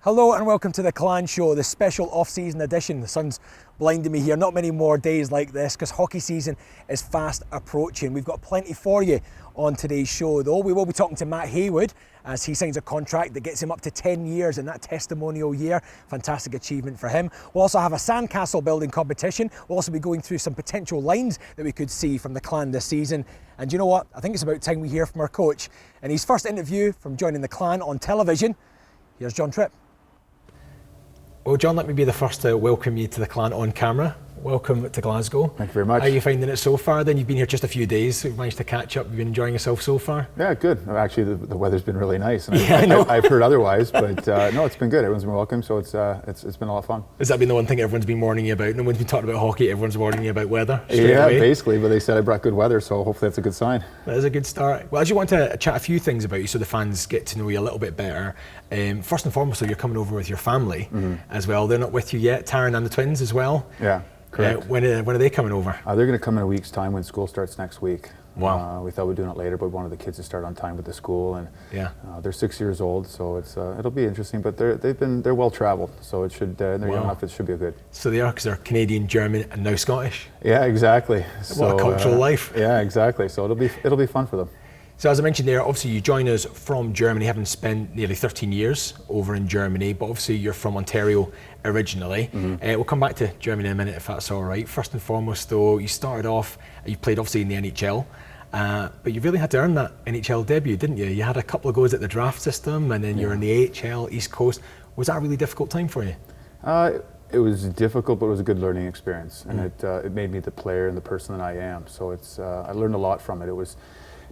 Hello and welcome to the Clan Show, the special off-season edition. The sun's blinding me here. Not many more days like this because hockey season is fast approaching. We've got plenty for you on today's show though. We will be talking to Matt Haywood as he signs a contract that gets him up to 10 years in that testimonial year. Fantastic achievement for him. We'll also have a Sandcastle building competition. We'll also be going through some potential lines that we could see from the Clan this season. And you know what? I think it's about time we hear from our coach. And his first interview from joining the Clan on television. Here's John Tripp. Well, John, let me be the first to welcome you to the Clan on camera. Welcome to Glasgow. Thank you very much. How are you finding it so far? Then you've been here just a few days, so you've managed to catch up. You've been enjoying yourself so far? Yeah, good. Actually, the weather's been really nice. And yeah, I know. I've heard otherwise, but no, it's been good. Everyone's been welcome, so it's been a lot of fun. Has that been the one thing everyone's been warning you about? No one's been talking about hockey, everyone's warning you about weather? Yeah, away. Basically, but they said I brought good weather, so hopefully that's a good sign. That is a good start. Well, I just want to chat a few things about you so the fans get to know you a little bit better. First and foremost, so you're coming over with your family as well. They're not with you yet, Taryn and the twins as well? Yeah. Correct. When are they coming over? They're going to come in a week's time when school starts next week. Wow. We thought we'd do it later, but we wanted the kids to start on time with the school, and yeah. They're 6 years old, so it'll be interesting. But they're well traveled, so it should they're young enough. It should be good. So they are, because they're Canadian, German, and now Scottish. Yeah, exactly. What a cultural life. Yeah, exactly. So it'll be fun for them. So as I mentioned there, obviously you join us from Germany, having spent nearly 13 years over in Germany, but obviously you're from Ontario originally. We'll come back to Germany in a minute if that's all right. First and foremost though, you started off, you played obviously in the NHL, but you really had to earn that NHL debut, didn't you? You had a couple of goes at the draft system and then you're in the AHL, East Coast. Was that a really difficult time for you? It was difficult, but it was a good learning experience, and it made me the player and the person that I am. So I learned a lot from it. It was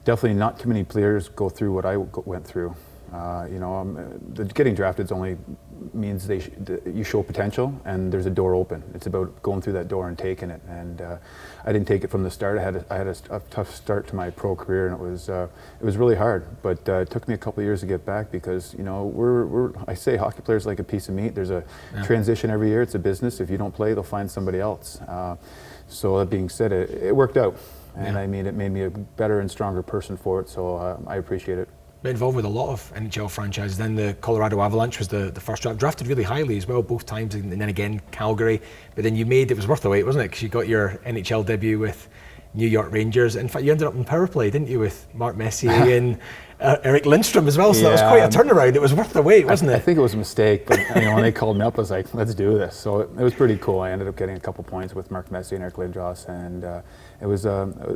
definitely not too many players go through what I went through. Getting drafted only means you show potential and there's a door open. It's about going through that door and taking it. And I didn't take it from the start. I had a tough start to my pro career, and it was really hard. But it took me a couple of years to get back because I say hockey players like a piece of meat. There's a transition every year. It's a business. If you don't play, they'll find somebody else. So that being said, it worked out. And I mean, it made me a better and stronger person for it, so I appreciate it. Been involved with a lot of NHL franchises. Then the Colorado Avalanche was the first draft, drafted really highly as well, both times, and then again Calgary. But then it was worth the wait, wasn't it? Because you got your NHL debut with New York Rangers. In fact, you ended up in power play, didn't you, with Mark Messier and Eric Lindstrom as well. So that was quite a turnaround. It was worth the wait, wasn't it? I think it was a mistake, but when they called me up, I was like, let's do this. So it was pretty cool. I ended up getting a couple points with Mark Messier and Eric Lindros, and it was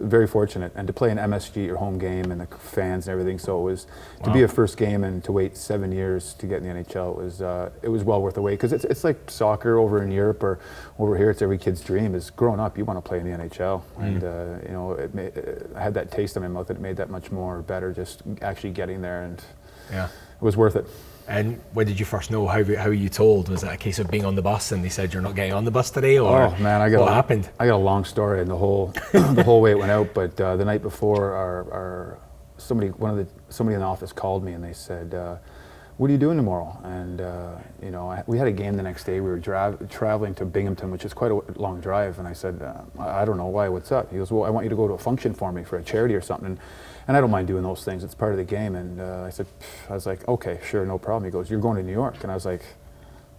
very fortunate. And to play an MSG, your home game, and the fans and everything. So it was to be a first game and to wait 7 years to get in the NHL. It was well worth the wait, because it's like soccer over in Europe or over here. It's every kid's dream. Is growing up, you want to play in the NHL, and I had that taste in my mouth that it made that much more better. Just actually getting there, and it was worth it. And when did you first know? How were you told? Was it a case of being on the bus and they said you're not getting on the bus today, or oh man, what happened? I got a long story and the whole way it went out. But the night before, somebody in the office called me and they said, "What are you doing tomorrow?" And we had a game the next day. We were traveling to Binghamton, which is quite a long drive. And I said, "I don't know why. What's up?" He goes, "Well, I want you to go to a function for me for a charity or something." And I don't mind doing those things. It's part of the game. And I was like, okay, sure, no problem. He goes, "You're going to New York." And I was like,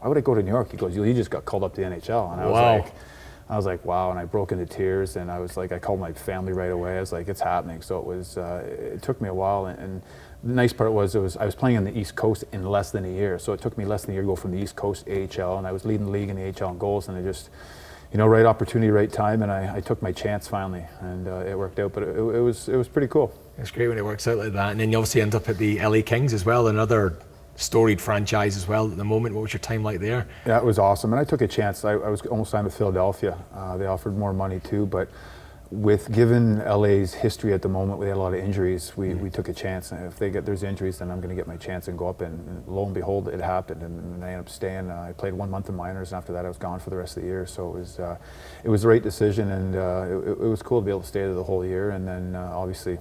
"Why would I go to New York?" He goes, "You just got called up to the NHL." And I was like, wow. And I broke into tears. And I was like, I called my family right away. I was like, it's happening. So it took me a while. And the nice part was I was playing on the East Coast in less than a year. So it took me less than a year to go from the East Coast AHL. And I was leading the league in the AHL in goals. And I just, right opportunity, right time. And I took my chance finally. And it worked out. But it was pretty cool. It's great when it works out like that. And then you obviously end up at the LA Kings as well, another storied franchise as well at the moment. What was your time like there? Yeah, it was awesome. And I took a chance. I was almost signed with Philadelphia. They offered more money too, but given LA's history at the moment, we had a lot of injuries. We took a chance, and if there's injuries, then I'm going to get my chance and go up. And lo and behold, it happened, and I ended up staying. I played 1 month in minors, and after that, I was gone for the rest of the year. So it was the right decision, and it was cool to be able to stay there the whole year. And then obviously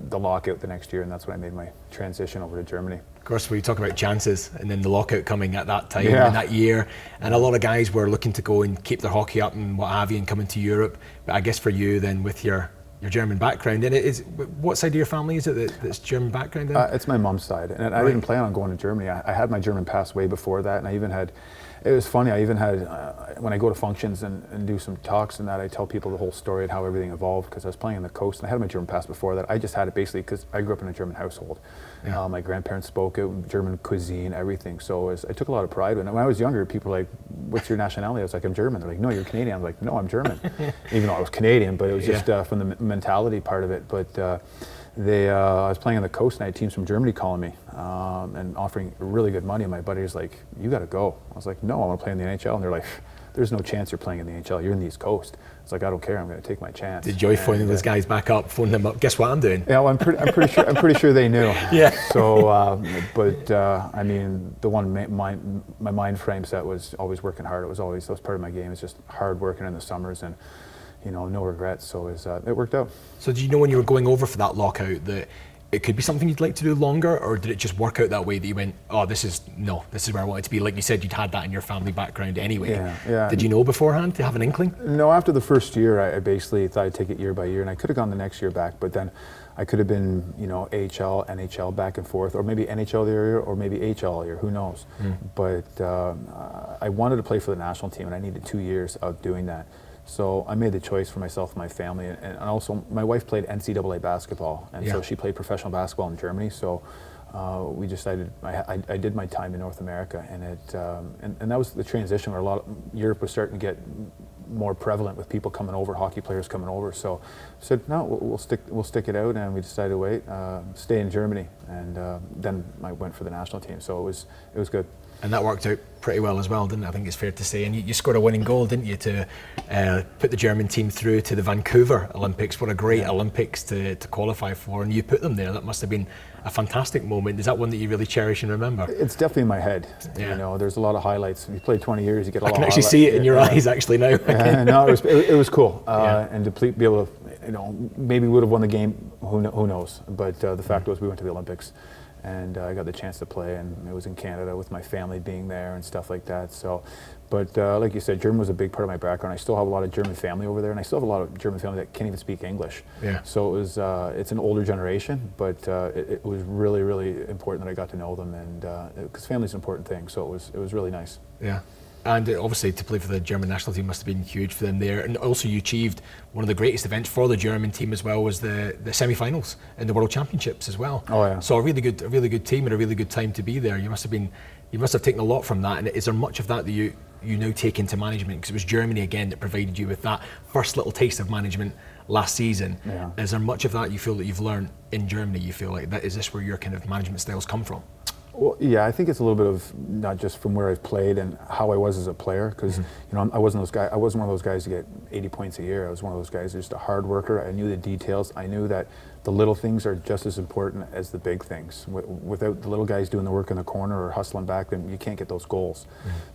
the lockout the next year, and that's when I made my transition over to Germany. Of course, we talk about chances and then the lockout coming at that time in that year, and a lot of guys were looking to go and keep their hockey up and what have you and come into Europe. But I guess for you then, with your your German background. And what side of your family is it that's German background in? It's my mom's side, and I didn't plan on going to Germany. I had my German pass way before that, and I even had, it was funny, I even had, when I go to functions and do some talks and that, I tell people the whole story and how everything evolved, because I was playing on the coast, and I had my German pass before that. I just had it basically because I grew up in a German household. Yeah. My grandparents spoke it, German cuisine, everything. So I took a lot of pride in it. When I was younger, people were like, what's your nationality? I was like, I'm German. They're like, no, you're Canadian. I was like, no, I'm German. Even though I was Canadian, but it was just from the mentality part of it. But I was playing on the coast, and I had teams from Germany calling me and offering really good money. And my buddy was like, you got to go. I was like, no, I want to play in the NHL. And they're like, there's no chance you're playing in the NHL. You're in the East Coast. It's like, I don't care. I'm going to take my chance. Did Joy phone those guys back up, phone them up? Guess what I'm doing? Yeah, well, I'm pretty sure they knew. Yeah. So, I mean, the one my mind frame set was always working hard. That was part of my game. It's just hard working in the summers and, no regrets. So it worked out. So did you know when you were going over for that lockout that it could be something you'd like to do longer, or did it just work out that way that you went, oh, this is where I wanted to be? Like you said, you'd had that in your family background anyway. Yeah. Did you know beforehand, to have an inkling? No, after the first year, I basically thought I'd take it year by year, and I could have gone the next year back, but then I could have been, AHL, NHL back and forth, or maybe NHL the year, or maybe HL all year, who knows. But I wanted to play for the national team, and I needed 2 years of doing that. So I made the choice for myself and my family, and also my wife played NCAA basketball, and so she played professional basketball in Germany. So we decided I did my time in North America, and that was the transition where Europe was starting to get more prevalent with people coming over, hockey players coming over. So I said, no, we'll stick it out, and we decided to wait, stay in Germany, and then I went for the national team. So it was good. And that worked out pretty well as well, didn't it? I think it's fair to say. And you scored a winning goal, didn't you, to put the German team through to the Vancouver Olympics. What a great Olympics to qualify for, and you put them there. That must have been a fantastic moment. Is that one that you really cherish and remember? It's definitely in my head. Yeah. There's a lot of highlights. If you play 20 years, you get a lot of highlights. I can actually see it in your eyes actually now. No, it was cool. And to be able to, maybe we would have won the game, who knows. But the fact was we went to the Olympics, and I got the chance to play, and it was in Canada with my family being there and stuff like that. So, but like you said, German was a big part of my background. I still have a lot of German family over there, and I still have a lot of German family that can't even speak English. Yeah. So it's an older generation, but it was really, really important that I got to know them, and because family's an important thing. So it was really nice. Yeah. And obviously to play for the German national team must have been huge for them there. And also you achieved one of the greatest events for the German team as well, was the semi-finals in the World Championships as well. Oh yeah. So a really good team and a really good time to be there. You must have taken a lot from that. And is there much of that you now take into management? Because it was Germany again that provided you with that first little taste of management last season. Yeah. Is there much of that you feel that you've learned in Germany? You feel like is this where your kind of management styles come from? Well, yeah, I think it's a little bit of not just from where I've played and how I was as a player, because I wasn't one of those guys to get 80 points a year. I was one of those guys just a hard worker. I knew the details. I knew that the little things are just as important as the big things. Without the little guys doing the work in the corner or hustling back, then you can't get those goals.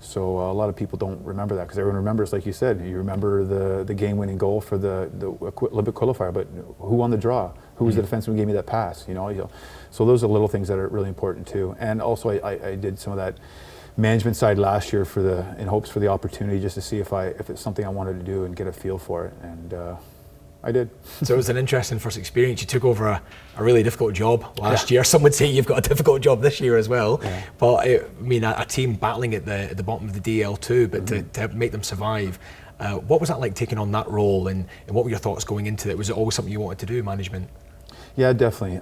So a lot of people don't remember that, because everyone remembers, like you said, you remember the game-winning goal for the Olympic qualifier, but who won the draw? Who was the defenseman who gave me that pass? So those are little things that are really important too. And also I did some of that management side last year in hopes for the opportunity, just to see if it's something I wanted to do and get a feel for it. And I did. So it was an interesting first experience. You took over a really difficult job last year. Some would say you've got a difficult job this year as well. Yeah. But a team battling at the bottom of the DL2, but to make them survive. What was that like, taking on that role, and what were your thoughts going into it? Was it always something you wanted to do, management? Yeah, definitely.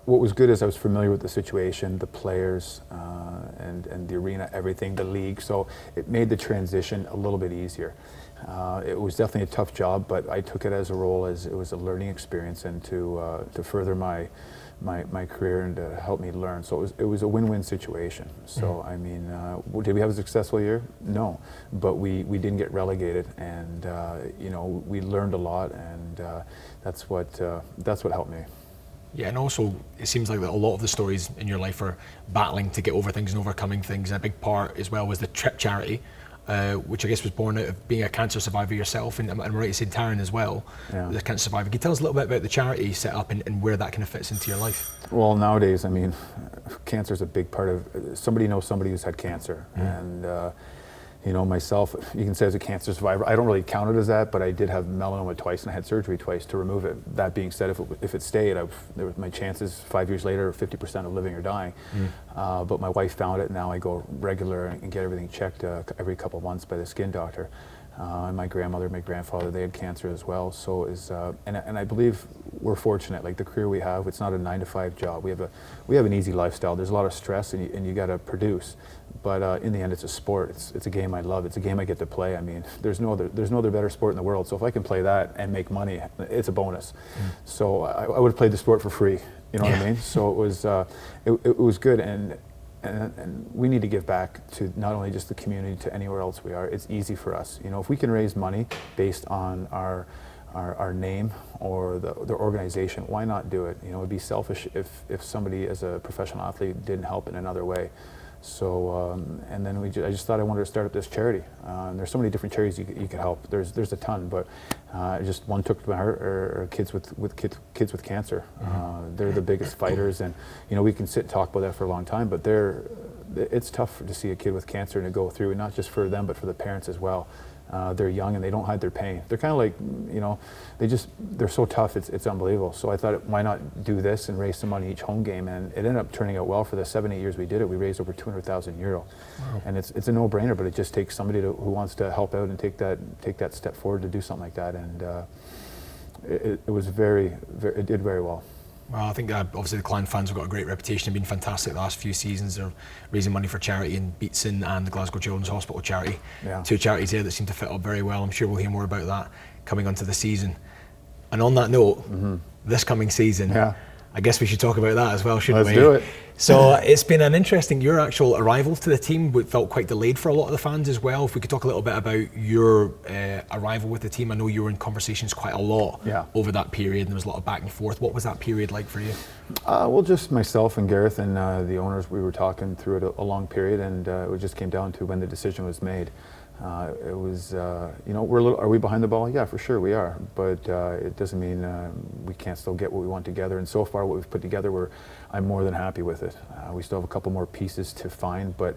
What was good is I was familiar with the situation, the players, and the arena, everything, the league. So it made the transition a little bit easier. It was definitely a tough job, but I took it as a role, as it was a learning experience, and to further my career and to help me learn. So it was a win-win situation. So I mean, did we have a successful year? No, but we didn't get relegated, and we learned a lot, and that's what helped me. Yeah, and also it seems like that a lot of the stories in your life are battling to get over things and overcoming things. And a big part as well was the Tripp charity, which I guess was born out of being a cancer survivor yourself, and I'm right to say Taryn as well, the cancer survivor. Can you tell us a little bit about the charity set up and where that kind of fits into your life? Well, nowadays, I mean, cancer is a big part of, somebody knows somebody who's had cancer, and myself, you can say as a cancer survivor, I don't really count it as that, but I did have melanoma twice and I had surgery twice to remove it. That being said, if it stayed, my chances 5 years later are 50% of living or dying. But my wife found it, and now I go regular and get everything checked every couple of months by the skin doctor. And my grandmother, my grandfather, they had cancer as well. So and I believe we're fortunate. Like the career we have, it's not a 9-to-5 job. We have an easy lifestyle. There's a lot of stress, and you got to produce. But in the end, it's a sport. It's a game I love. It's a game I get to play. I mean, there's no other better sport in the world. So if I can play that and make money, it's a bonus. So I would have played the sport for free. You know what I mean? So it was good. And we need to give back to not only just the community, to anywhere else we are. It's easy for us. If we can raise money based on our name or the organization, why not do it? It'd be selfish if somebody as a professional athlete didn't help in another way. So and then I just thought I wanted to start up this charity. There's so many different charities you could help. There's a ton, but just one took to my heart are kids with cancer. They're the biggest fighters, and we can sit and talk about that for a long time. But it's tough to see a kid with cancer and to go through, and not just for them, but for the parents as well. They're young and they don't hide their pain. They're kind of like, they're so tough, it's unbelievable. So I thought, why not do this and raise some money each home game? And it ended up turning out well. For the 7-8 years we did it, we raised over 200,000 euro. Wow. And it's a no-brainer, but it just takes somebody who wants to help out and take that step forward to do something like that. And it did very well. Well, I think obviously the Clan fans have got a great reputation. They've been fantastic the last few seasons. They're raising money for charity in Beatson and the Glasgow Children's Hospital charity. Yeah. Two charities there that seem to fit up very well. I'm sure we'll hear more about that coming onto the season. And on that note, this coming season, I guess we should talk about that as well, shouldn't we? Let's do it. So it's been your actual arrival to the team felt quite delayed for a lot of the fans as well. If we could talk a little bit about your arrival with the team. I know you were in conversations quite a lot over that period, and there was a lot of back and forth. What was that period like for you? Well, just myself and Gareth and the owners, we were talking through it a long period, and it just came down to when the decision was made. It was, are we behind the ball? Yeah, for sure we are. But it doesn't mean we can't still get what we want together. And so far, what we've put together, I'm more than happy with it. We still have a couple more pieces to find, but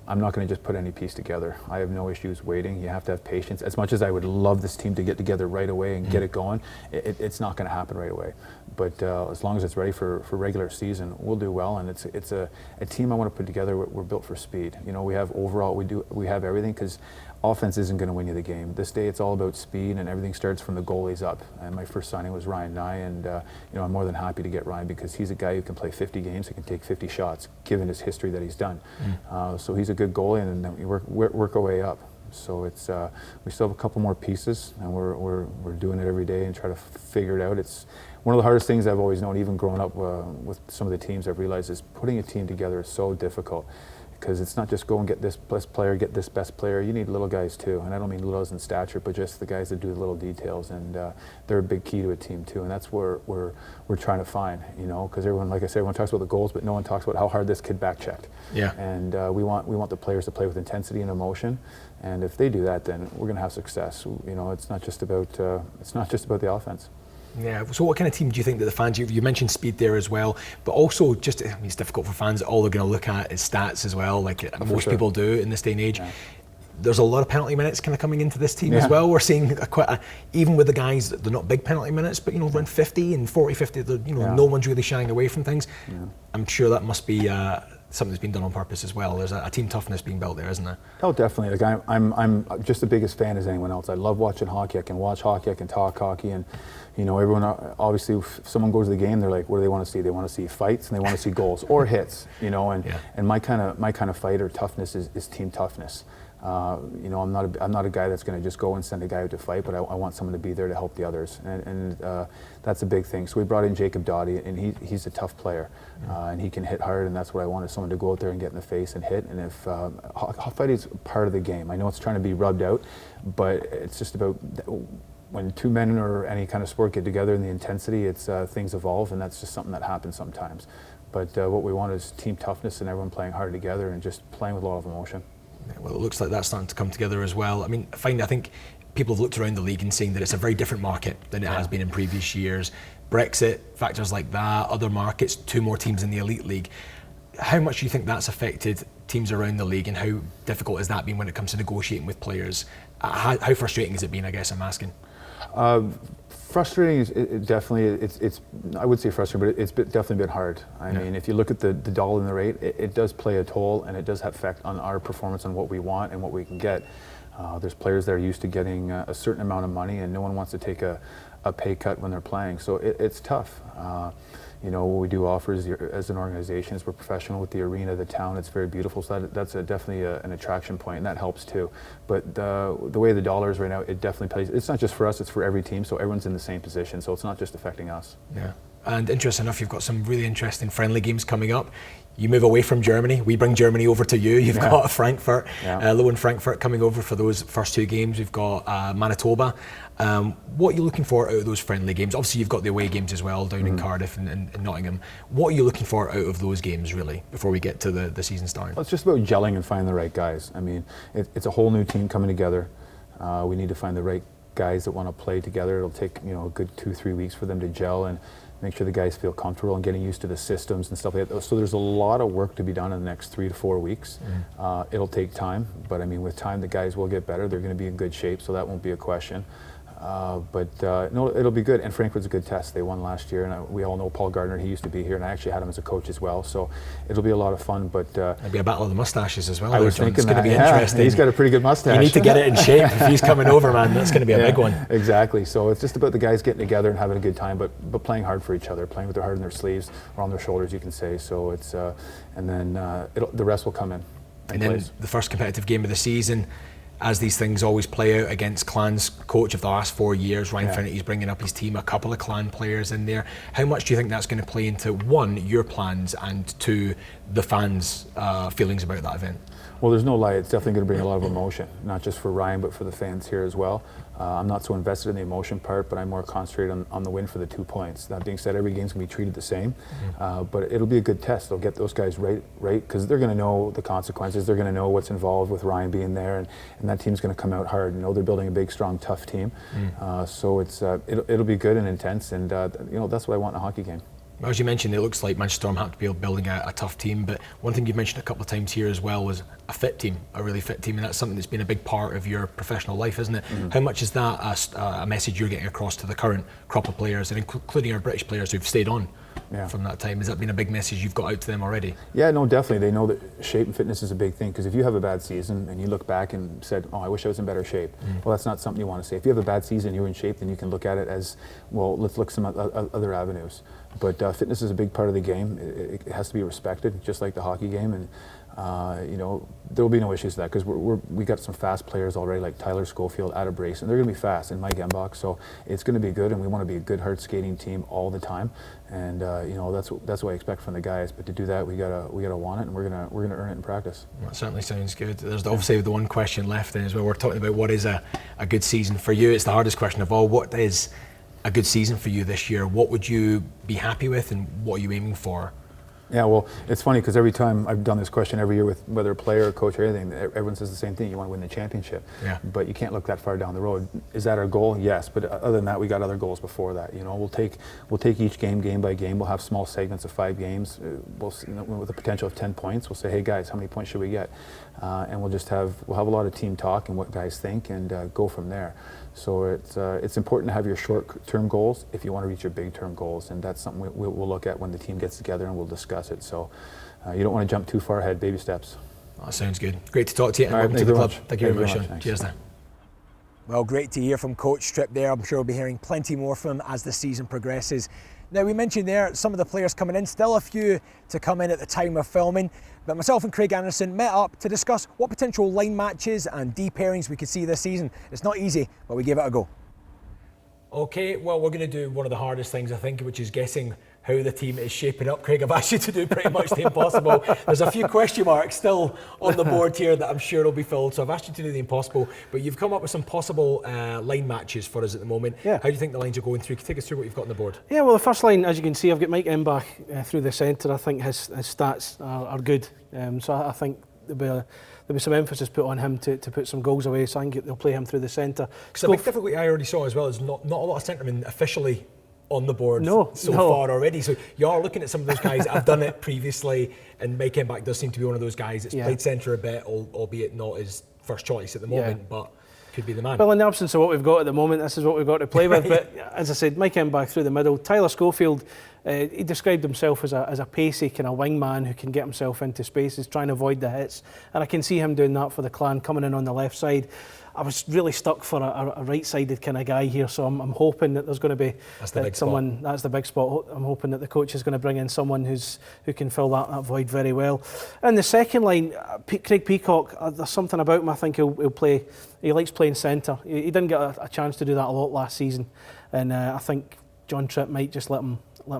I'm not going to just put any piece together. I have no issues waiting. You have to have patience. As much as I would love this team to get together right away and get it going, it's not going to happen right away. But as long as it's ready for regular season, we'll do well. And it's a team I want to put together. We're built for speed. We have overall, we have everything, because offense isn't going to win you the game. This day it's all about speed, and everything starts from the goalies up. And my first signing was Ryan Nye, and I'm more than happy to get Ryan, because he's a guy who can play 50 games, who can take 50 shots, given his history that he's done. So he's a good goalie, and then we work our way up. So it's we still have a couple more pieces, and we're doing it every day and try to figure it out. It's one of the hardest things I've always known, even growing up with some of the teams. I've realized is putting a team together is so difficult, because it's not just go and get this best player, get this best player. You need little guys too, and I don't mean little as in stature, but just the guys that do the little details, and they're a big key to a team too. And that's where we're trying to find, because everyone, like I said, everyone talks about the goals, but no one talks about how hard this kid back checked. Yeah. And we want the players to play with intensity and emotion, and if they do that, then we're going to have success. It's not just about the offense. Yeah, so what kind of team do you think that the fans, you mentioned speed there as well, but also just, it's difficult for fans, all they're going to look at is stats as well, like most people do in this day and age. Yeah. There's a lot of penalty minutes kind of coming into this team as well. We're seeing even with the guys, they're not big penalty minutes, but around 50 and 40, 50, no one's really shying away from things. Yeah. I'm sure that must be something that's been done on purpose as well. There's a team toughness being built there, isn't there? Oh, definitely. Like I'm just the biggest fan as anyone else. I love watching hockey. I can watch hockey. I can talk hockey, and everyone obviously, if someone goes to the game, they're like, what do they want to see? They want to see fights, and they want to see goals or hits. And my kind of fight or toughness is team toughness. I'm not a guy that's going to just go and send a guy out to fight, but I want someone to be there to help the others, and that's a big thing. So we brought in Jacob Doughty, and he's a tough player, and he can hit hard, and that's what I wanted, someone to go out there and get in the face and hit. And if fighting is part of the game, I know it's trying to be rubbed out, but it's just about when two men or any kind of sport get together in the intensity, it's things evolve, and that's just something that happens sometimes. But what we want is team toughness and everyone playing hard together and just playing with a lot of emotion. Well, it looks like that's starting to come together as well. I mean, I think people have looked around the league and saying that it's a very different market than it has been in previous years. Brexit, factors like that, other markets, two more teams in the Elite League. How much do you think that's affected teams around the league, and how difficult has that been when it comes to negotiating with players? How frustrating has it been, I guess I'm asking? Frustrating is definitely, it's I would say frustrating, but it's definitely been hard. I mean, if you look at the dollar and the rate, it does play a toll, and it does have effect on our performance on what we want and what we can get. There's players that are used to getting a certain amount of money, and no one wants to take a pay cut when they're playing. So it's tough. You know, what we do offer as an organization is we're professional with the arena, the town. It's very beautiful. So that's definitely an attraction point, and that helps too. But the way the dollar is right now, it definitely plays. It's not just for us; it's for every team. So everyone's in the same position. So it's not just affecting us. Yeah. And interesting enough, you've got some really interesting friendly games coming up. You move away from Germany. We bring Germany over to you. You've got Frankfurt, Low and Frankfurt coming over for those first two games. We've got Manitoba. What are you looking for out of those friendly games? Obviously, you've got the away games as well down in Cardiff and Nottingham. What are you looking for out of those games, really, before we get to the season starting? Well, it's just about gelling and finding the right guys. I mean, it's a whole new team coming together. We need to find the right guys that want to play together. It'll take a good 2-3 weeks for them to gel and make sure the guys feel comfortable and getting used to the systems and stuff like that. So there's a lot of work to be done in the next 3 to 4 weeks. It'll take time, but I mean, with time, the guys will get better. They're going to be in good shape, so that won't be a question. No, it'll be good. And Frankfurt's a good test. They won last year, and we all know Paul Gardner. He used to be here, and I actually had him as a coach as well. So it'll be a lot of fun. But it'll be a battle of the mustaches as well. I was thinking it's going to be interesting. He's got a pretty good mustache. You need to get it in shape if he's coming over, man. That's going to be a big one. Exactly. So it's just about the guys getting together and having a good time, but playing hard for each other, playing with their heart in their sleeves or on their shoulders, you can say. So it's and then the rest will come in. And then the first competitive game of the season. As these things always play out against Clan's coach of the last 4 years, Ryan Finnity's bringing up his team, a couple of Clan players in there. How much do you think that's going to play into, one, your plans, and two, the fans' feelings about that event? Well, there's no lie, it's definitely going to bring a lot of emotion, not just for Ryan, but for the fans here as well. I'm not so invested in the emotion part, but I'm more concentrated on the win for the 2 points. That being said, every game's going to be treated the same, but it'll be a good test. They'll get those guys right, because they're going to know the consequences. They're going to know what's involved with Ryan being there, and that team's going to come out hard. They're building a big, strong, tough team. So it'll be good and intense, and that's what I want in a hockey game. As you mentioned, it looks like Manchester Storm have to be building a tough team, but one thing you've mentioned a couple of times here as well was a fit team, a really fit team, and that's something that's been a big part of your professional life, isn't it? How much is that a message you're getting across to the current crop of players, and including our British players who've stayed on from that time? Has that been a big message you've got out to them already? Yeah, no, definitely. They know that shape and fitness is a big thing, because if you have a bad season and you look back and said, I wish I was in better shape, well, that's not something you want to say. If you have a bad season and you're in shape, then you can look at it as, well, let's look some other avenues. But fitness is a big part of the game. It has to be respected, just like the hockey game. And there will be no issues with that, because we got some fast players already, like Tyler Schofield, Adam Brace, and they're going to be fast, and Mike Embach. So it's going to be good, and we want to be a good, hard skating team all the time. And that's what I expect from the guys. But to do that, we gotta want it, and we're gonna earn it in practice. That certainly sounds good. There's obviously the one question left then as well. We're talking about what is a good season for you. It's the hardest question of all. What is a good season for you this year? What would you be happy with, and what are you aiming for? Yeah, well, it's funny, because every time I've done this question every year with whether a player, or coach, or anything, everyone says the same thing: you want to win the championship. Yeah. But you can't look that far down the road. Is that our goal? Yes. But other than that, we got other goals before that. We'll take each game by game. We'll have small segments of 5 games. With the potential of 10 points. We'll say, hey guys, how many points should we get? And we'll have a lot of team talk and what guys think, and go from there. So it's important to have your short-term goals if you want to reach your big-term goals, and that's something we'll look at when the team gets together, and we'll discuss it. So you don't want to jump too far ahead. Baby steps. That sounds good. Great to talk to you, and welcome to the club. Thank you very much, Sean. Cheers then. Well, great to hear from Coach Tripp there. I'm sure we'll be hearing plenty more from him as the season progresses. Now, we mentioned there some of the players coming in, still a few to come in at the time of filming, but myself and Craig Anderson met up to discuss what potential line matches and D pairings we could see this season. It's not easy, but we gave it a go. Okay, well, we're going to do one of the hardest things, I think, which is guessing how the team is shaping up. Craig, I've asked you to do pretty much the impossible. There's a few question marks still on the board here that I'm sure will be filled, so I've asked you to do the impossible, but you've come up with some possible line matches for us at the moment. Yeah. How do you think the lines are going through? Can you take us through what you've got on the board? Yeah, well, the first line, as you can see, I've got Mike Embach through the centre. I think his stats are good, so I think there'll be some emphasis put on him to put some goals away, so I think they'll play him through the centre. Because the big difficulty I already saw as well is not a lot of centremen officially on the board No. far already. So you are looking at some of those guys that have done it previously, and Mike Embach does seem to be one of those guys that's played centre a bit, albeit not his first choice at the moment, but could be the man. Well, in the absence of what we've got at the moment, this is what we've got to play with. But as I said, Mike Embach through the middle. Tyler Schofield, he described himself as a pacey kind of wingman who can get himself into spaces, trying to avoid the hits. And I can see him doing that for the Clan, coming in on the left side. I was really stuck for a right-sided kind of guy here, so I'm hoping that there's going to be someone. That's the big spot. I'm hoping that the coach is going to bring in someone who can fill that void very well. And the second line, Craig Peacock, there's something about him. I think he'll play. He likes playing centre. He didn't get a chance to do that a lot last season, and I think John Tripp might just let him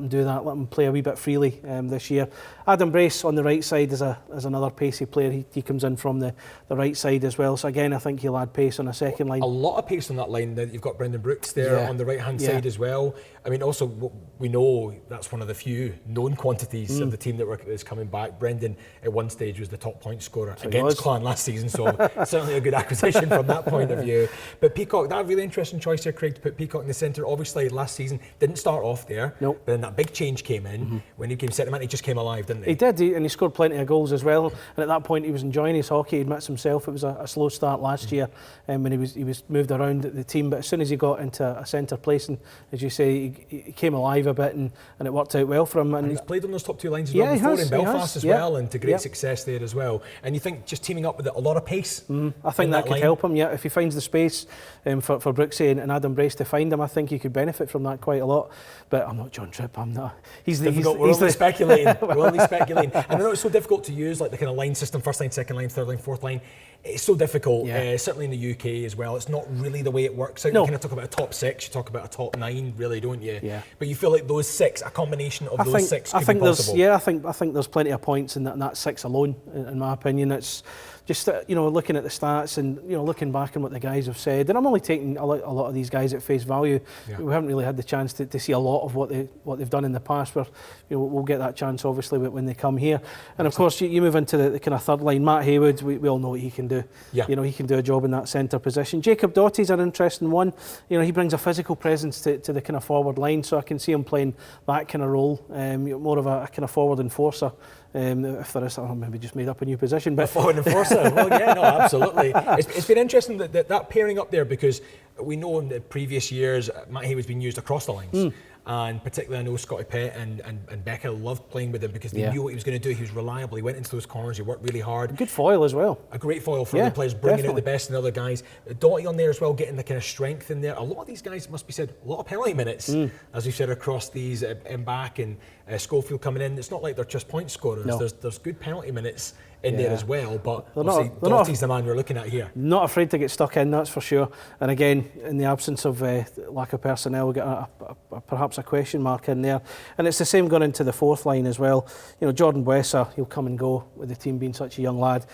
do that, let him play a wee bit freely this year. Adam Brace on the right side is another pacey player. He comes in from the right side as well. So again, I think he'll add pace on a second line. A lot of pace on that line. You've got Brendan Brooks there on the right-hand side as well. I mean, also, we know that's one of the few known quantities of the team that is coming back. Brendan, at one stage, was the top point scorer against Clan last season, so certainly a good acquisition from that point of view. But Peacock, that really interesting choice there, Craig, to put Peacock in the centre. Obviously, last season, didn't start off there, nope. But then that big change came in. When he came centre man, he just came alive, didn't he? He did, and he scored plenty of goals as well. And at that point, he was enjoying his hockey. He admits himself it was a slow start last year when he was moved around the team. But as soon as he got into a centre place, and as you say, he came alive a bit, and it worked out well for him. And he's played on those top two lines as well before in Belfast as well, and to great success there as well. And you think just teaming up with a lot of pace? I think that could help him, if he finds the space for Brooksy and Adam Brace to find him. I think he could benefit from that quite a lot. But I'm not John Tripp, I'm not. We're only speculating. We're only speculating. And I know it's so difficult to use, like the kind of line system, first line, second line, third line, fourth line. It's so difficult, certainly in the UK as well. It's not really the way it works out. You kind of talk about a top six, you talk about a top nine, really, don't you? Yeah. But you feel like those six, a combination of those six could be possible. I think there's plenty of points in that six alone, in my opinion. It's just, looking at the stats and, looking back on what the guys have said. And I'm only taking a lot of these guys at face value. Yeah. We haven't really had the chance to see a lot of what they've done in the past. Where, we'll get that chance, obviously, when they come here. And, of course, you move into the kind of third line. Matt Haywood, we all know what he can do. Yeah. He can do a job in that centre position. Jacob Dottie's an interesting one. He brings a physical presence to the kind of forward line, so I can see him playing that kind of role, more of a kind of forward enforcer. If there is, maybe just made up a new position. But a forward enforcer, well, yeah, no, absolutely. It's been interesting that pairing up there, because we know in the previous years Matt Haywood's been used across the lines. And particularly, I know Scotty Pett and Becca loved playing with him because they knew what he was going to do. He was reliable. He went into those corners. He worked really hard. Good foil as well. A great foil for other players, bringing out the best in other guys. Doughty on there as well, getting the kind of strength in there. A lot of these guys, must be said, a lot of penalty minutes, as we said, across these Embach and Schofield coming in. It's not like they're just point scorers. No. There's good penalty minutes in there as well, but obviously Dottie's the man we're looking at here. Not afraid to get stuck in, that's for sure. And again, in the absence of lack of personnel, we get perhaps a question mark in there. And it's the same going into the fourth line as well. Jordan Boessa, he'll come and go with the team being such a young lad.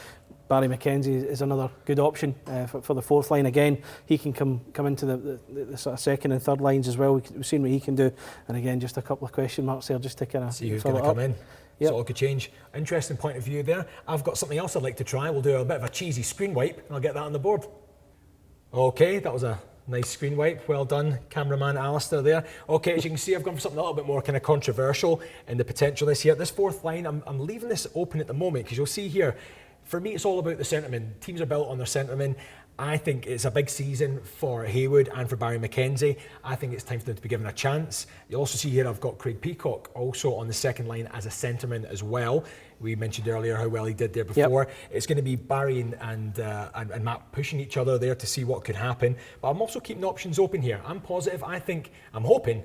Barry McKenzie is another good option for the fourth line. Again, he can come into the sort of second and third lines as well. We've seen what he can do. And again, just a couple of question marks there just to kind of see who's going to come in. Yep. So it could change. Interesting point of view there. I've got something else I'd like to try. We'll do a bit of a cheesy screen wipe and I'll get that on the board. Okay, that was a nice screen wipe. Well done, cameraman Alistair there. Okay, as you can see, I've gone for something a little bit more kind of controversial in the potential this year. This fourth line, I'm leaving this open at the moment because you'll see here, for me, it's all about the centremen. Teams are built on their centremen. I think it's a big season for Haywood and for Barry McKenzie. I think it's time for them to be given a chance. You also see here I've got Craig Peacock also on the second line as a centreman as well. We mentioned earlier how well he did there before. Yep. It's going to be Barry and Matt pushing each other there to see what could happen. But I'm also keeping options open here. I'm positive. I'm hoping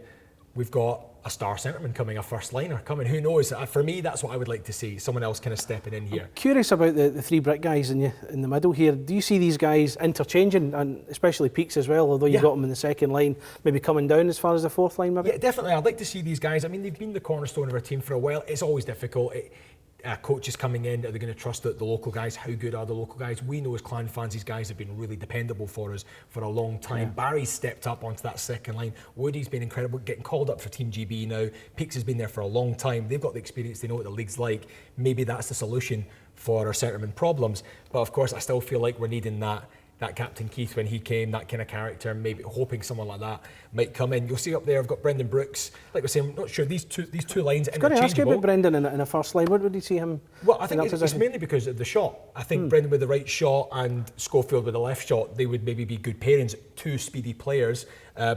we've got a star centreman coming, a first liner coming. Who knows? For me, that's what I would like to see. Someone else kind of stepping in here. I'm curious about the three Brit guys in the middle here. Do you see these guys interchanging, and especially Peaks as well, although you got them in the second line, maybe coming down as far as the fourth line maybe? Yeah, definitely. I'd like to see these guys. I mean, they've been the cornerstone of our team for a while. It's always difficult. Coaches coming in, are they going to trust the local guys? How good are the local guys? We know as Clan fans, these guys have been really dependable for us for a long time. Yeah. Barry's stepped up onto that second line. Woody's been incredible, getting called up for Team GB now. Peaks has been there for a long time. They've got the experience, they know what the league's like. Maybe that's the solution for our centreman problems. But of course, I still feel like we're needing that that Captain Keith when he came, that kind of character, maybe hoping someone like that might come in. You'll see up there, I've got Brendan Brooks. Like we're saying, I'm not sure, these two lines I was going to ask you about Brendan in a first line. What would you see him? Well, I think it's mainly because of the shot. I think Brendan with the right shot and Schofield with the left shot, they would maybe be good pairings, two speedy players.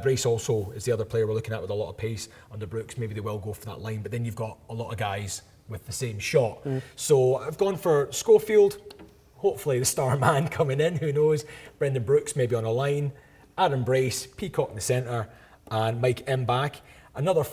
Brace also is the other player we're looking at with a lot of pace under Brooks. Maybe they will go for that line, but then you've got a lot of guys with the same shot. So I've gone for Schofield, hopefully the star man coming in, who knows. Brendan Brooks maybe on a line, Aaron Brace, Peacock in the centre, and Mike M back. Another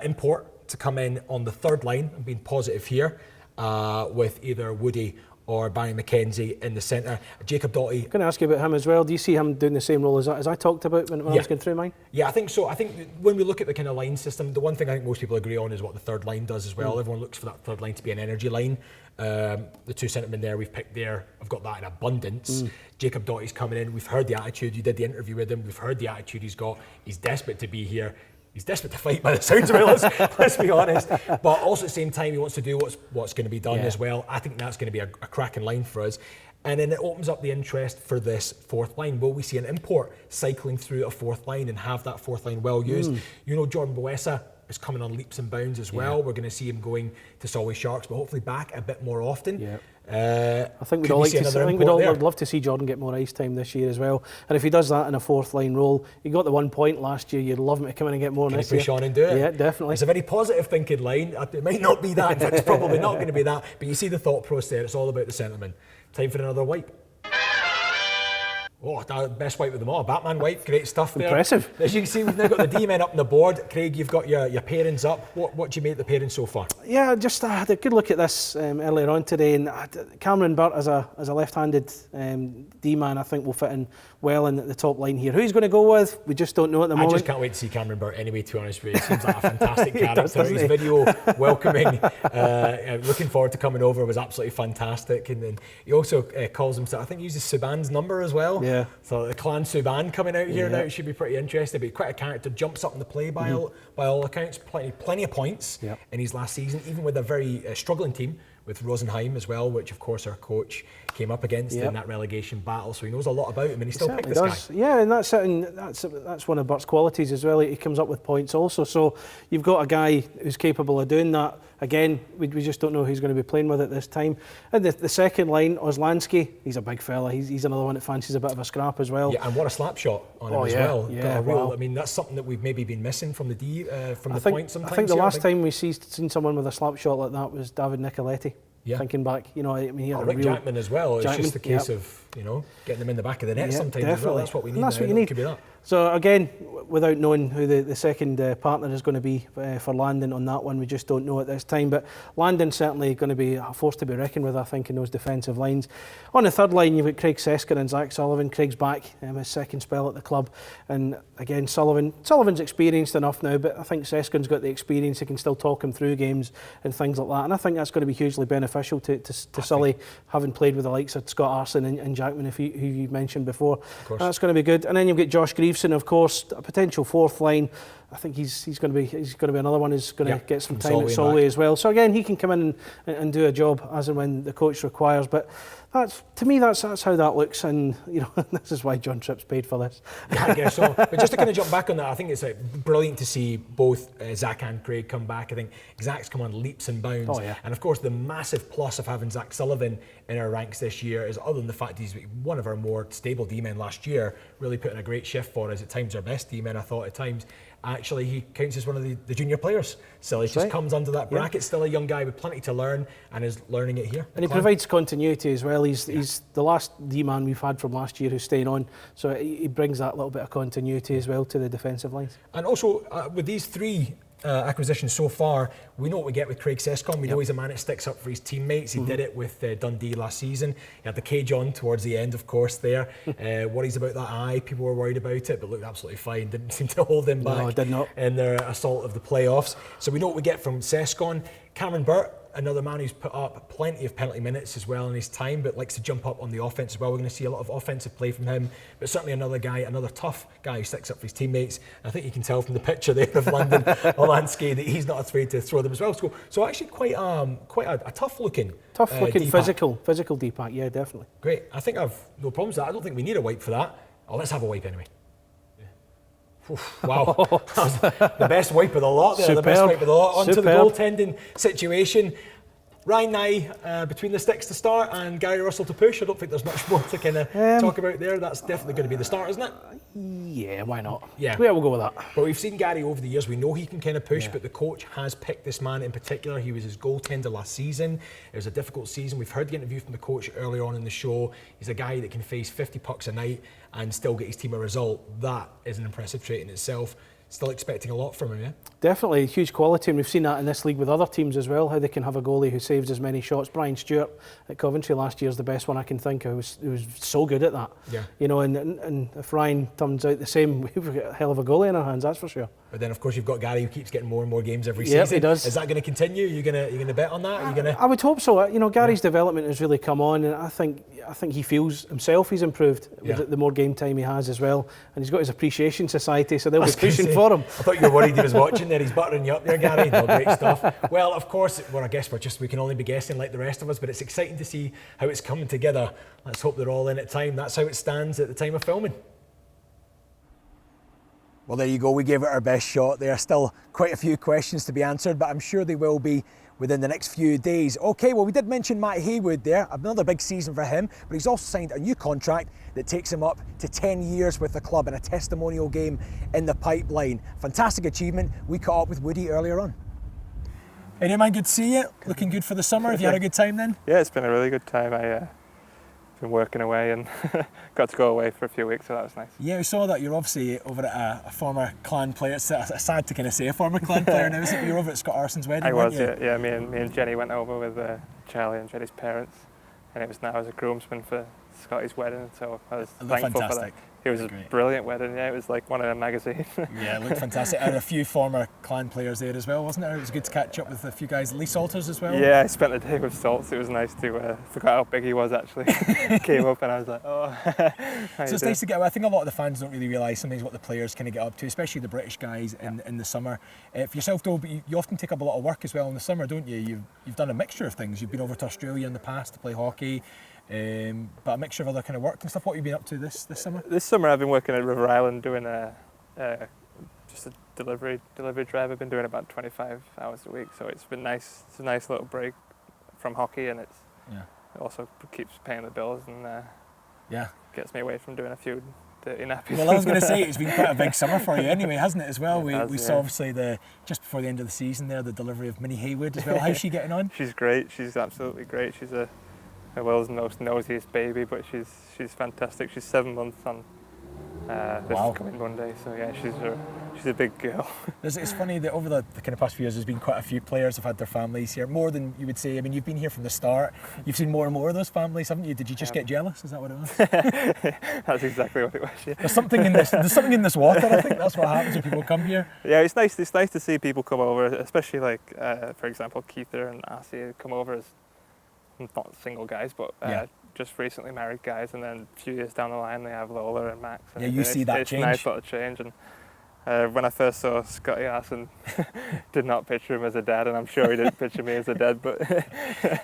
import to come in on the third line. I'm being positive here, with either Woody or Barry McKenzie in the centre. Jacob Doughty. I'm going to ask you about him as well. Do you see him doing the same role as I talked about when I was going through mine? Yeah, I think so. I think when we look at the kind of line system, the one thing I think most people agree on is what the third line does as well. Everyone looks for that third line to be an energy line. The two centremen there we've picked there, I've got that in abundance. Jacob Doughty's coming in. We've heard the attitude. You did the interview with him. We've heard the attitude he's got. He's desperate to be here. He's desperate to fight by the sounds of it, let's be honest. But also at the same time, he wants to do what's going to be done as well. I think that's going to be a cracking line for us. And then it opens up the interest for this fourth line. Will we see an import cycling through a fourth line and have that fourth line well used? You know, Jordan Boesa is coming on leaps and bounds as well. We're going to see him going to Solway Sharks, but hopefully back a bit more often. I think we'd all would love to see Jordan get more ice time this year as well. And if he does that in a fourth line role, he got the 1 point last year. You'd love him to come in and get more Can this he push on and do it? Yeah, definitely. It's a very positive thinking line. It might not be that. In fact, it's probably not going to be that. But you see the thought process there. It's all about the centreman. Time for another wipe. Oh, the best wipe of them all. Batman wipe, great stuff there. Impressive. As you can see, we've now got the D-men up on the board. Craig, you've got your pairings up. What do you make the pairings so far? Yeah, just had a good look at this earlier on today, and Cameron Burt as a left-handed D-man, I think will fit in well in the top line here. Who he's going to go with, we just don't know at the moment. I just can't wait to see Cameron Burt anyway, to be honest with you. He seems like a fantastic character. His video welcoming, looking forward to coming over was absolutely fantastic. And then he also calls himself, I think he uses Subban's number as well. Yeah. So the clan Subban coming out here now, it should be pretty interesting. But quite a character, jumps up in the play by all accounts, plenty of points in his last season, even with a very struggling team with Rosenheim as well, which of course our coach came up against in that relegation battle, so he knows a lot about him, and he still picked this guy. Yeah, and that's one of Burt's qualities as well. He comes up with points also, so you've got a guy who's capable of doing that. Again, we just don't know who he's going to be playing with at this time. And the second line, Oslansky, he's a big fella. He's another one that fancies a bit of a scrap as well. Yeah, and what a slap shot on him as well. Yeah, I mean, that's something that we've maybe been missing from the point sometimes. I think the last time we seen someone with a slap shot like that was David Nicoletti. Thinking back, I mean, he had Rick Jackman as well. It's just a case of getting them in the back of the net sometimes as well. That's what we need. And that's what you need. need. Could be that. So again, without knowing who the second partner is going to be for Landon on that one, we just don't know at this time. But Landon's certainly going to be a force to be reckoned with, I think, in those defensive lines. On the third line, you've got Craig Seskin and Zach Sullivan. Craig's back, his second spell at the club. And again, Sullivan's experienced enough now, but I think Seskin's got the experience. He can still talk him through games and things like that. And I think that's going to be hugely beneficial to Sully, having played with the likes of Scott Arson and Jackman, who you mentioned before. That's going to be good. And then you've got Josh Greaveson, of course, a potential fourth line. I think he's going to be another one who's going to get some time at Solway as well. So again, he can come in and do a job as and when the coach requires. But to me, that's how that looks, and this is why John Tripp's paid for this. Yeah, I guess so. But just to kind of jump back on that, I think it's brilliant to see both Zach and Craig come back. I think Zach's come on leaps and bounds. And of course, the massive plus of having Zach Sullivan in our ranks this year is, other than the fact he's one of our more stable D-men last year, really put in a great shift for us. At times our best D-men, I thought at times. Actually, he counts as one of the junior players. So he just comes under that bracket. Still a young guy with plenty to learn, and is learning it here. And he provides continuity as well. He's the last D-man we've had from last year who's staying on. So he brings that little bit of continuity as well to the defensive lines. And also, with these three acquisitions so far, we know what we get with Craig Sescon. We know he's a man that sticks up for his teammates. He did it with Dundee last season. He had the cage on towards the end, of course, there. Worries about that eye. People were worried about it, but looked absolutely fine. Didn't seem to hold him back did not. in their assault of the playoffs. So we know what we get from Sescon. Cameron Burt, another man who's put up plenty of penalty minutes as well in his time, but likes to jump up on the offense as well. We're going to see a lot of offensive play from him, but certainly another guy, another tough guy who sticks up for his teammates. I think you can tell from the picture there of London Olansky that he's not afraid to throw them as well. So actually quite a tough looking physical Deepak, yeah, definitely. Great. I think I've no problems with that. I don't think we need a wipe for that. Oh, let's have a wipe anyway. Oof, wow, that was the best wipe of the lot there. Superb. The best wipe of the lot. Onto the Superb. goaltending situation. Ryan Nye between the sticks to start and Gary Russell to push. I don't think there's much more to kind of talk about there. That's definitely going to be the start, isn't it? Yeah, why not? Yeah, we'll go with that. But we've seen Gary over the years. We know he can kind of push, but the coach has picked this man in particular. He was his goaltender last season. It was a difficult season. We've heard the interview from the coach earlier on in the show. He's a guy that can face 50 pucks a night and still get his team a result. That is an impressive trait in itself. Still expecting a lot from him, yeah? Definitely, huge quality, and we've seen that in this league with other teams as well, how they can have a goalie who saves as many shots. Brian Stewart at Coventry last year is the best one I can think of. He was so good at that. Yeah. You know, and if Ryan turns out the same, we've got a hell of a goalie in our hands, that's for sure. But then, of course, you've got Gary who keeps getting more and more games every Yep, season. he does. Is that going to continue? Are you going to bet on that? Are you going to? I would hope so. You know, Gary's development has really come on, and I think he feels himself he's improved with the more game time he has as well, and he's got his appreciation society, so they'll be pushing for him. I thought you were worried he was watching there. He's buttering you up there, Gary. No, great stuff. Well, of course, I guess we can only be guessing like the rest of us, but it's exciting to see how it's coming together. Let's hope they're all in at time. That's how it stands at the time of filming. Well, there you go. We gave it our best shot. There are still quite a few questions to be answered, but I'm sure they will be within the next few days. Okay, well, we did mention Matt Haywood there. Another big season for him, but he's also signed a new contract that takes him up to 10 years with the club and a testimonial game in the pipeline. Fantastic achievement. We caught up with Woody earlier on. Hey, man, good to see you. Looking good for the summer. Have you had a good time then? Yeah, it's been a really good time. I've been working away and got to go away for a few weeks, so that was nice. Yeah, we saw that. You're obviously over at a former Clan player. It's sad to kind of say a former Clan player now, isn't it? You're over at Scott Arson's wedding, I was, weren't you? yeah. Me and Jenny went over with Charlie and Jenny's parents, and it was now as a groomsman for Scotty's wedding, so I was thankful for that. It was a brilliant wedding, yeah. It was like one in a magazine. Yeah, it looked fantastic. And a few former Clan players there as well, wasn't there? It was good to catch up with a few guys. Lee Salters as well. Yeah, I spent the day with Salts. It was nice to forgot how big he was actually. Came up and I was like, oh. So it's nice to get. I think a lot of the fans don't really realise sometimes what the players kind of get up to, especially the British guys in the summer. For yourself though, but you often take up a lot of work as well in the summer, don't you? You've done a mixture of things. You've been over to Australia in the past to play hockey. But a mixture of other kind of work and stuff. What have you been up to this summer? This summer I've been working at River Island doing just a delivery drive. I've been doing about 25 hours a week, so it's been nice. It's a nice little break from hockey, and it also keeps paying the bills and gets me away from doing a few dirty nappies. Well, I was going to say it's been quite a big summer for you anyway, hasn't it, as well? We saw obviously just before the end of the season there, the delivery of Minnie Haywood as well. How's she getting on? She's great. She's absolutely great. She's the world's most nosiest baby, but she's fantastic. She's 7 months on this coming Monday, so yeah, she's a big girl. It's funny that over the kind of past few years, there's been quite a few players who've had their families here, more than you would say. I mean, you've been here from the start. You've seen more and more of those families, haven't you? Did you just get jealous? Is that what it was? That's exactly what it was. Yeah. There's something in this water. I think that's what happens when people come here. Yeah, it's nice. It's nice to see people come over, especially like, for example, Keither and Assie come over as not single guys, but just recently married guys, and then a few years down the line they have Lola and Max. And you see that it's change. It's a nice little change. And when I first saw Scotty Arson, did not picture him as a dad, and I'm sure he didn't picture me as a dad, but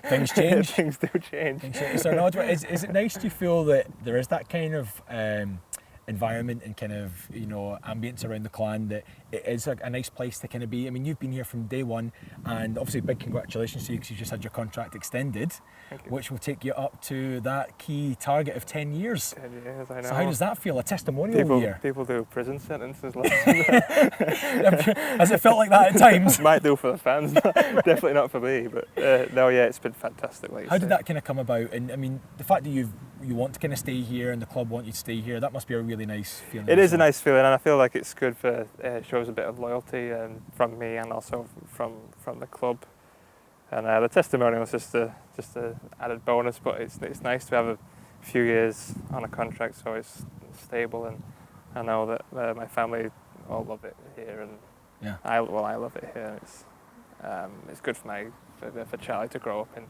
things change. Things do change. So, no, is it nice to feel that there is that kind of environment and kind of ambience around the Clan, that it is a nice place to kind of be? I mean, you've been here from day one, and obviously big congratulations to you because you just had your contract extended, which will take you up to that key target of 10 years. 10 years, I know. So how does that feel? A testimonial year? People do prison sentences. Has it felt like that at times? Might do for the fans, definitely not for me. But no, yeah, it's been fantastic. How did that kind of come about? And I mean, the fact that you want to kind of stay here and the club want you to stay here, that must be a really nice feeling. It is a nice feeling, and I feel like it's good for shows a bit of loyalty from me and also from the club. And the testimonial is just a added bonus, but it's nice to have a few years on a contract, so it's stable, and I know that my family all love it here, and I love it here. It's good for my for Charlie to grow up in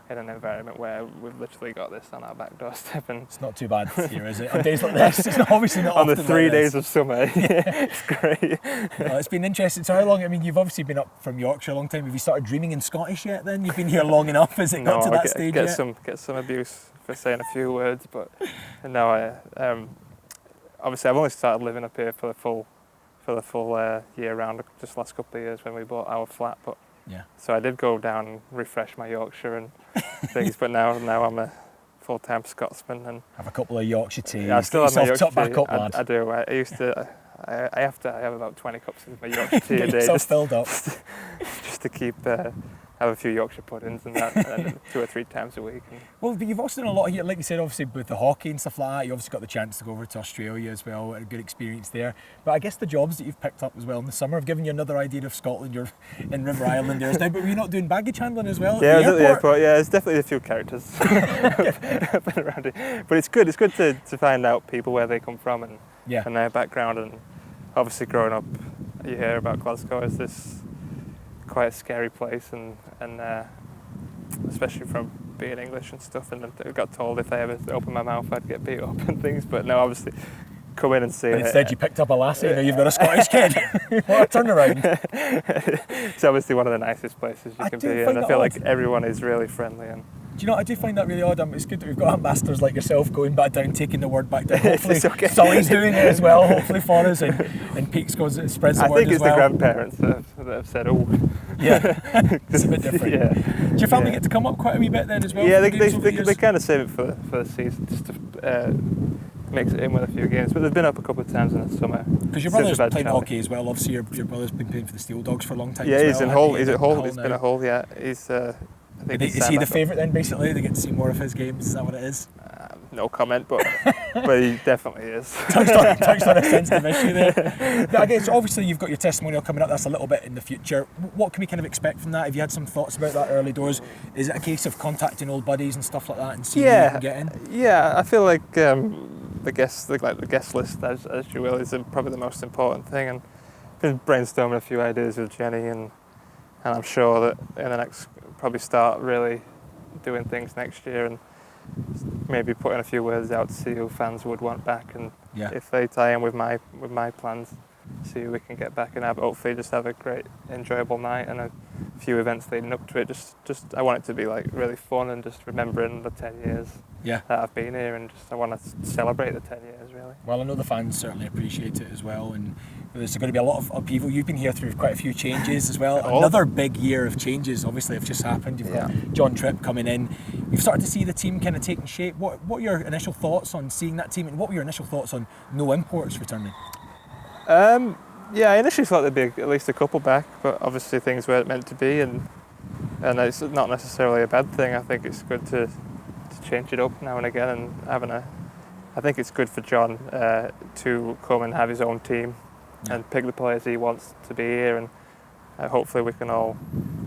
an environment where we've literally got this on our back doorstep. And it's not too bad here, is it? On days like this, it's obviously not on often the 3 like days this. of summer. It's great. It's been interesting. So how long? I mean, you've obviously been up from Yorkshire a long time. Have you started dreaming in Scottish yet? Then you've been here long enough. Has it got to that stage get yet? Get some abuse for saying a few words, but no. Obviously, I've only started living up here for the full year round, just the last couple of years when we bought our flat. But so I did go down and refresh my Yorkshire and things, but now I'm a full-time Scotsman and have a couple of Yorkshire teas. Yeah, I still have my Yorkshire tea. Back up, lad. I do. I used to. I have about 20 cups of my Yorkshire tea a day, just filled up, just to keep. Have a few Yorkshire puddings and that, and 2 or 3 times a week. Well, but you've also done a lot here, like you said, obviously with the hockey and stuff like that. You obviously got the chance to go over to Australia as well, a good experience there. But I guess the jobs that you've picked up as well in the summer have given you another idea of Scotland. You're in River Island there now, but were you not doing baggage handling as well? Yeah, I was at the airport. Yeah, there's definitely a few characters been around it. But it's good. It's good to find out people where they come from and their background. And obviously, growing up, you hear about Glasgow as this quite a scary place, and especially from being English and stuff, and I got told if I ever opened my mouth I'd get beat up and things, but no, obviously come in and see it. Instead you picked up a lassie, now you've got a Scottish kid. What a turnaround. It's obviously one of the nicest places you can be, and I feel like everyone is really friendly. And do you know, I do find that really odd. It's good that we've got ambassadors like yourself going back down, taking the word back down. Hopefully Sully's doing it as well, hopefully for us, and Peaks goes and spreads the word as well. I think it's the grandparents that have said, oh. Yeah, it's a bit different. Yeah. Do your family get to come up quite a wee bit then as well? Yeah, they kind of save it for the season, just to mix it in with a few games. But they've been up a couple of times in the summer. Because your brother's playing hockey as well. Obviously, your brother's been playing for the Steel Dogs for a long time. Yeah, he's in Hull. He's at Hull. He's been at Hull. Yeah, he's. Is he the favourite then? Basically, they get to see more of his games. Is that what it is? No comment, but he definitely is. touched on a sensitive issue there. But I guess obviously you've got your testimonial coming up. That's a little bit in the future. What can we kind of expect from that? Have you had some thoughts about that early doors? Is it a case of contacting old buddies and stuff like that and seeing who you can get in? Yeah, I feel like the guest list, as you will, is probably the most important thing. And I've been brainstorming a few ideas with Jenny, and I'm sure that in the next probably start really doing things next year and maybe putting a few words out to see who fans would want back, and if they tie in with my plans, see who we can get back and hopefully just have a great enjoyable night and a few events leading up to it. Just I want it to be like really fun and just remembering the 10 years that I've been here, and just I want to celebrate the 10 years really. Well, I know the fans certainly appreciate it as well, and there's going to be a lot of upheaval. You've been here through quite a few changes as well. Another big year of changes obviously have just happened. You've got John Tripp coming in. You've started to see the team kind of taking shape. What are your initial thoughts on seeing that team, and what were your initial thoughts on no imports returning? Yeah, I initially thought there'd be at least a couple back, but obviously things weren't meant to be, and it's not necessarily a bad thing. I think it's good to change it up now and again, and I think it's good for John to come and have his own team and pick the players he wants to be here, and hopefully we can all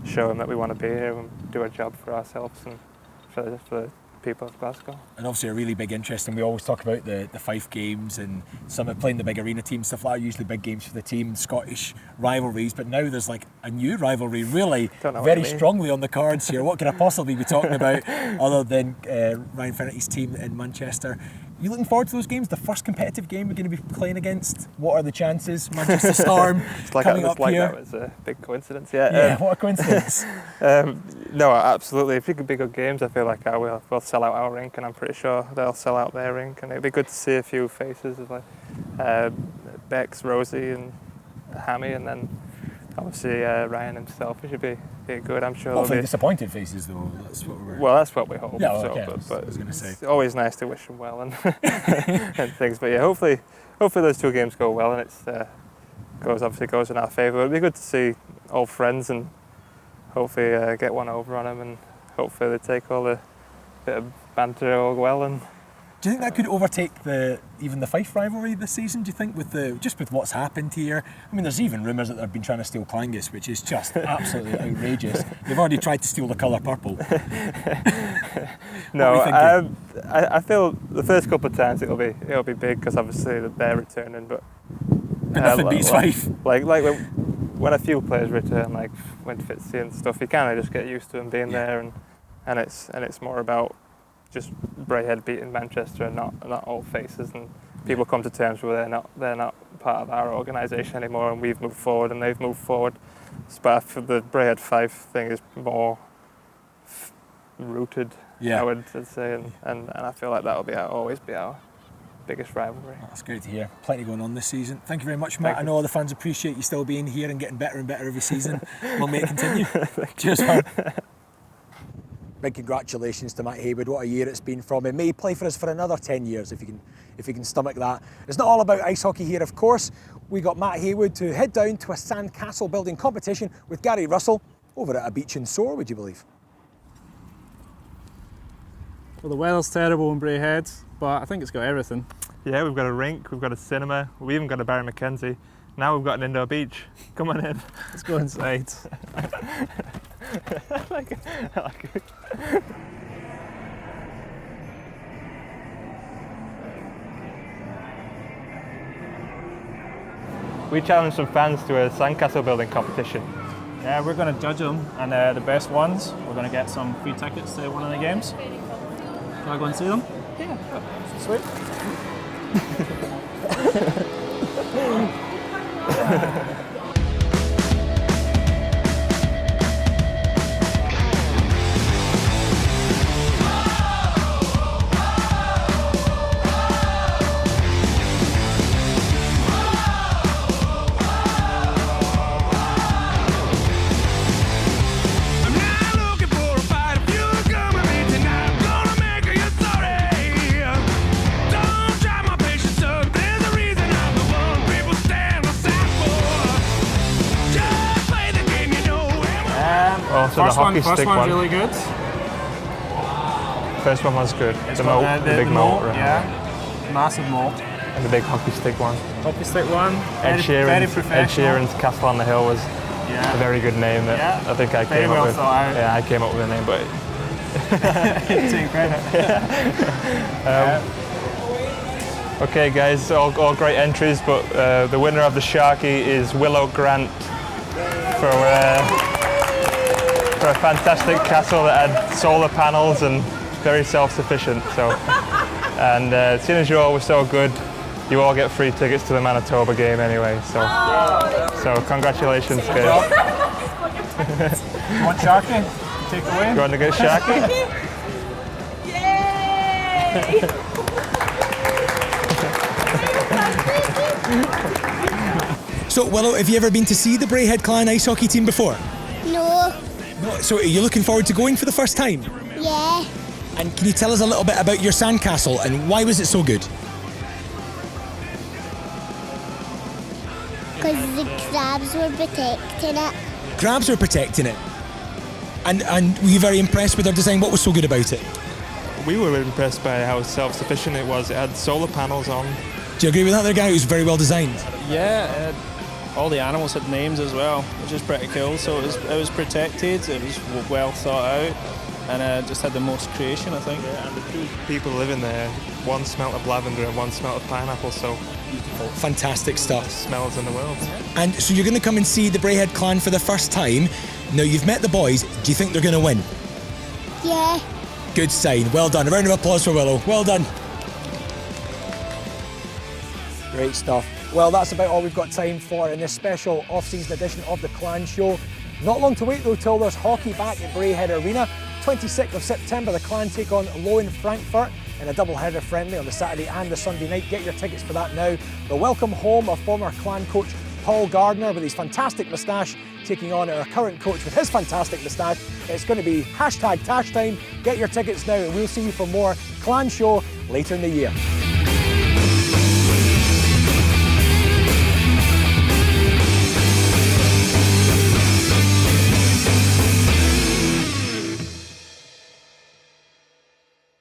show him that we want to be here and do a job for ourselves and for the people of Glasgow. And obviously a really big interest, and we always talk about the Fife games and some of playing the big arena teams, stuff like that, usually big games for the team, Scottish rivalries, but now there's like a new rivalry really very strongly on the cards here. What can I possibly be talking about other than Ryan Finnerty's team in Manchester? You looking forward to those games? The first competitive game we're going to be playing against? What are the chances? Manchester Storm coming up here. That was a big coincidence. Yeah, what a coincidence. No, absolutely. If you could be good games, I feel like we'll sell out our rink, and I'm pretty sure they'll sell out their rink. And it'd be good to see a few faces of like Bex, Rosie, and Hammy, and then obviously Ryan himself. It should be good. I'm sure. Hopefully disappointed faces though. That's what we're. Well, that's what we hope. Yeah, okay. But I was going to say. It's always nice to wish them well and and things. But yeah, hopefully those two games go well, and it's goes in our favour. It'd be good to see old friends and hopefully get one over on them, and hopefully they take all the bit of banter all well. And do you think that could overtake even the Fife rivalry this season? Do you think with what's happened here? I mean, there's even rumours that they've been trying to steal Clangus, which is just absolutely outrageous. They've already tried to steal the colour purple. No, I feel the first couple of times it'll be big because obviously they're returning, but nothing beats Fife. Like when a few players return, like when Fitzy and stuff, you kind of just get used to them being there, and it's more about just Braehead beating Manchester and not old faces, and people come to terms with they're not part of our organisation anymore, and we've moved forward and they've moved forward. But for the Braehead Fife thing is more rooted, I would say, and I feel like that'll always be our biggest rivalry. That's great to hear. Plenty going on this season. Thank you very much, Matt. I know all the fans appreciate you still being here and getting better and better every season. We'll make it continue. Cheers, man. Big congratulations to Matt Haywood. What a year it's been from him. May he play for us for another 10 years if he can stomach that. It's not all about ice hockey here, of course. We got Matt Haywood to head down to a Sandcastle building competition with Gerry Russell over at a beach in Soar, would you believe? Well, the weather's terrible in Braehead, but I think it's got everything. Yeah, we've got a rink, we've got a cinema, we've even got a Barry McKenzie. Now we've got an indoor beach. Come on in. Let's go inside. I like it. We challenged some fans to a Sandcastle building competition. Yeah, we're going to judge them, and the best ones, we're going to get some free tickets to one of the games. Can I go and see them? Yeah, sweet. So first the hockey one's stick one. Really good. First one was good. It's the moat, the big moat. Yeah, massive moat. And the big hockey stick one. Hockey stick one. Ed Sheeran's Castle on the Hill was a very good name. That I think I came up with. Yeah, I came up with the name, but take credit. Okay, guys, all great entries, but the winner of the Sharky is Willow Grant for a fantastic castle that had solar panels and very self-sufficient. So, and seeing as you all were so good, you all get free tickets to the Manitoba game anyway. So congratulations, guys. You want Sharky? Take away. You want to get Sharky? Yay! So, Willow, have you ever been to see the Braehead Clan ice hockey team before? No. No. So, are you looking forward to going for the first time? Yeah. And can you tell us a little bit about your Sandcastle and why was it so good? Because the crabs were protecting it. Crabs were protecting it. And were you very impressed with their design? What was so good about it? We were impressed by how self-sufficient it was. It had solar panels on. Do you agree with that there, guy? It was very well designed. Yeah, all the animals had names as well, which is pretty cool. So it was protected, it was well thought out, and just had the most creation, I think. Yeah, and the two people living there, one smelt of lavender and one smelt of pineapple, so beautiful. Fantastic stuff. Smells in the world. And so you're going to come and see the Braehead Clan for the first time. Now, you've met the boys. Do you think they're going to win? Yeah. Good sign. Well done. A round of applause for Willow. Well done. Great stuff. Well, that's about all we've got time for in this special off-season edition of the Clan Show. Not long to wait though till there's hockey back at Braehead Arena. 26th of September, the Clan take on Lowen Frankfurt in a double-header friendly on the Saturday and the Sunday night. Get your tickets for that now. The welcome home of former Clan coach Paul Gardner with his fantastic moustache, taking on our current coach with his fantastic moustache. It's going to be #Tash time. Get your tickets now and we'll see you for more Clan Show later in the year.